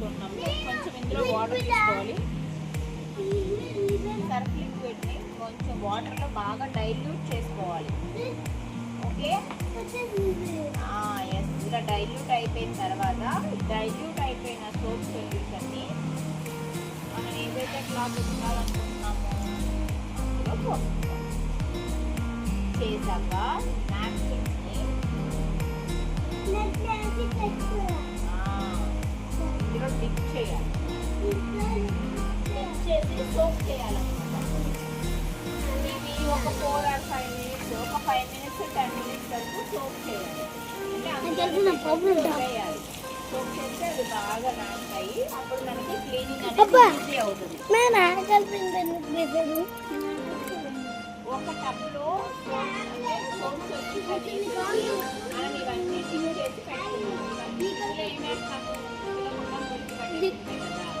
తీసుకుంటున్నాము. కొంచెం ఇందులో వాటర్ తీసుకోవాలి. సర్ఫ్ లిక్విడ్ని కొంచెం వాటర్లో బాగా డైల్యూట్ చేసుకోవాలి. ఓకే, ఇలా డైల్యూట్ అయిపోయిన తర్వాత డైల్యూట్ అయిపోయిన సోప్ సొల్యూషన్ని మనం ఏదైతే క్లాత్ ఉండాలనుకుంటున్నామో అందులో పోసుకోవాలి. చేశాక నాప్కిన్స్ని ఇందులో డిప్ చేయాలి. డిప్ చేసి సోప్ చేయాలన్నమాట. ఇవి ఒక 4 or 5 minutes, ఒక 5 minutes 10 minutes వరకు సోప్ చేయాలి. వేయాలి. సోప్ చేస్తే అది బాగా నానుతాయి. అప్పుడు మనకి క్లీనింగ్ అనేది ఈజీ అవుతుంది. ఒక టబ్లో సోప్ మనం ఇవన్నీ డిప్ చేసి పెట్టుకున్నాం.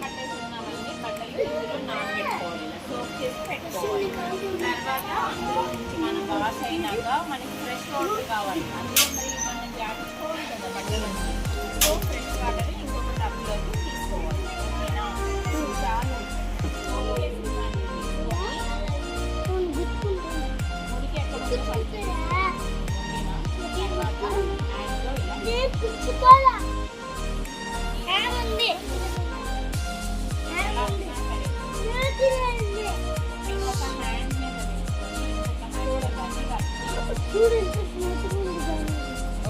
పట్టేసుకున్నవన్నీ బట్టలు ఇందులో నానబెట్టుకోవాలి. సోప్ చేసి పెట్టుకోవాలి. తర్వాత అందులో నుంచి మనం వాష్ అయినాక మనకి ఫ్రెష్ వాటర్ కావాలి. అందులో మరి మనం జాడించుకోవాలి కదా బట్టలు. సో ఫ్రెష్ వాటర్ ఇంకొక టబ్లోకి తీసుకోవాలి. ఓకేనా? చాలు సోప్ చేసుకున్నాను మురికి ఎక్కడ ఉందో పడుతుంది. ఓకేనా? తర్వాత హ్యాండ్లో ఇంకొక హ్యాండ్ మీద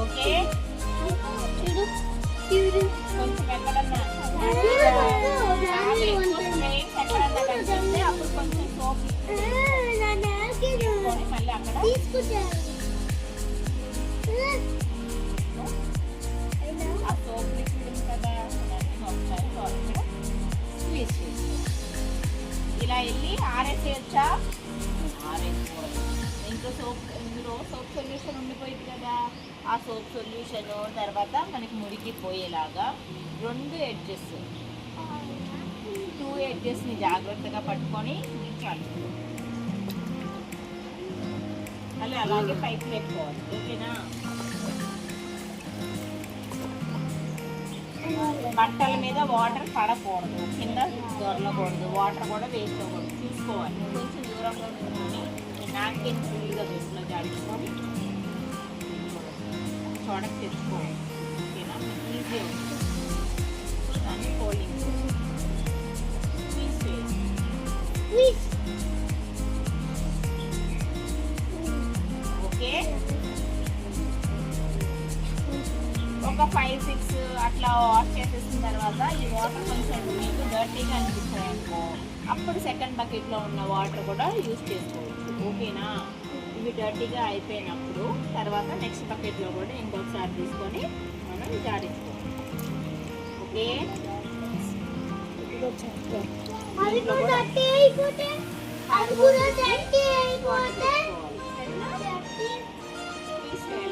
ఓకే. కొంచెం ఎక్కడన్నా కనిపిస్తే అప్పుడు కొంచెం సోప్ తీసుకొని మళ్ళీ అక్కడ ఆ సోప్ లిక్విడ్ కదా ఒకసారి ఇక్కడ స్క్వీజ్ చేసి ఇలా వెళ్ళి ఆరేసేయచ్చా? ఆరేసుకోవాలి. ఇంకో ఇందులో సోప్ సొల్యూషన్ ఉండిపోయింది కదా, ఆ సోప్ సొల్యూషన్ తర్వాత మనకి మురికి పోయేలాగా 2 ఎడ్జెస్ని జాగ్రత్తగా పట్టుకొని చాలు. అలాగే పైకి పెట్టుకోవాలి. ఓకేనా? బట్టల మీద వాటర్ పడకూడదు, కింద దొరలకూడదు, వాటర్ కూడా వేస్ట్ అవ్వకూడదు. చూసుకోవాలి. కొంచెం దూరంగా ఉంటుంది. నాప్కిన్ ఫుల్గా వేసులో జాడించుకొని ప్రోడక్ట్ తెచ్చుకోవాలి. ఓకేనా? ఈజీ అవుతుంది. దాన్ని ఫోల్డింగ్ ఓకే. ఒక 5-6 అట్లా వాష్ చేసేసిన తర్వాత ఈ వాటర్ కొంచెం మీకు డర్టీగా అనిపిస్తాయి అనుకో, అప్పుడు సెకండ్ బకెట్లో ఉన్న వాటర్ కూడా యూజ్ చేసుకోవచ్చు. ఓకేనా? ఇవి డర్టీగా అయిపోయినప్పుడు తర్వాత నెక్స్ట్ బకెట్లో కూడా ఇంకొకసారి తీసుకొని మనం జాడించుకోవాలి. ఓకే.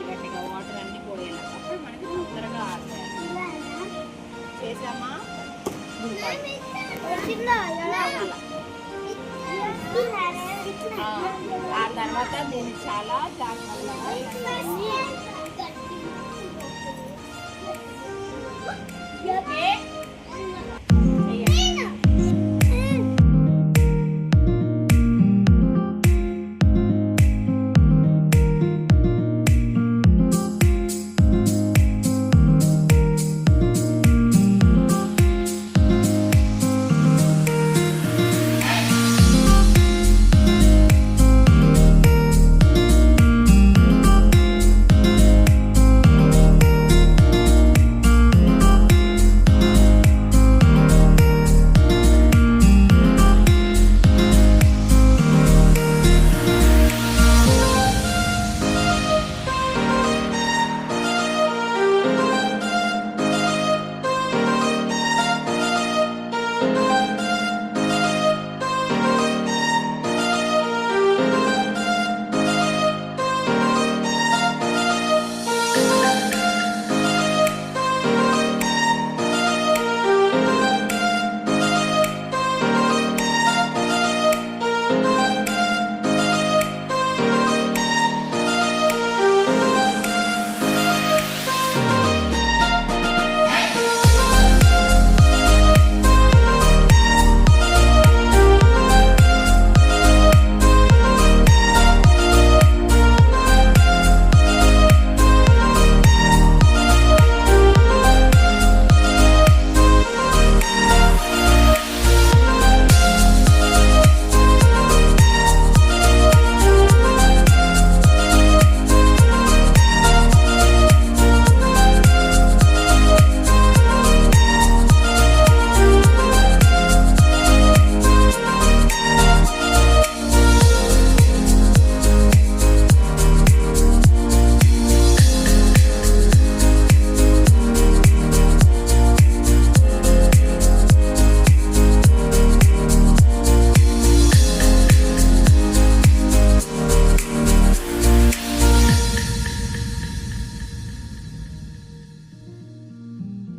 గట్టిగా వాటర్ అన్ని పోయేలా అప్పుడు మనకి తొందరగా ఆడతాయి. చేసామా? ఆ తర్వాత దీన్ని చాలా జాగ్రత్తగా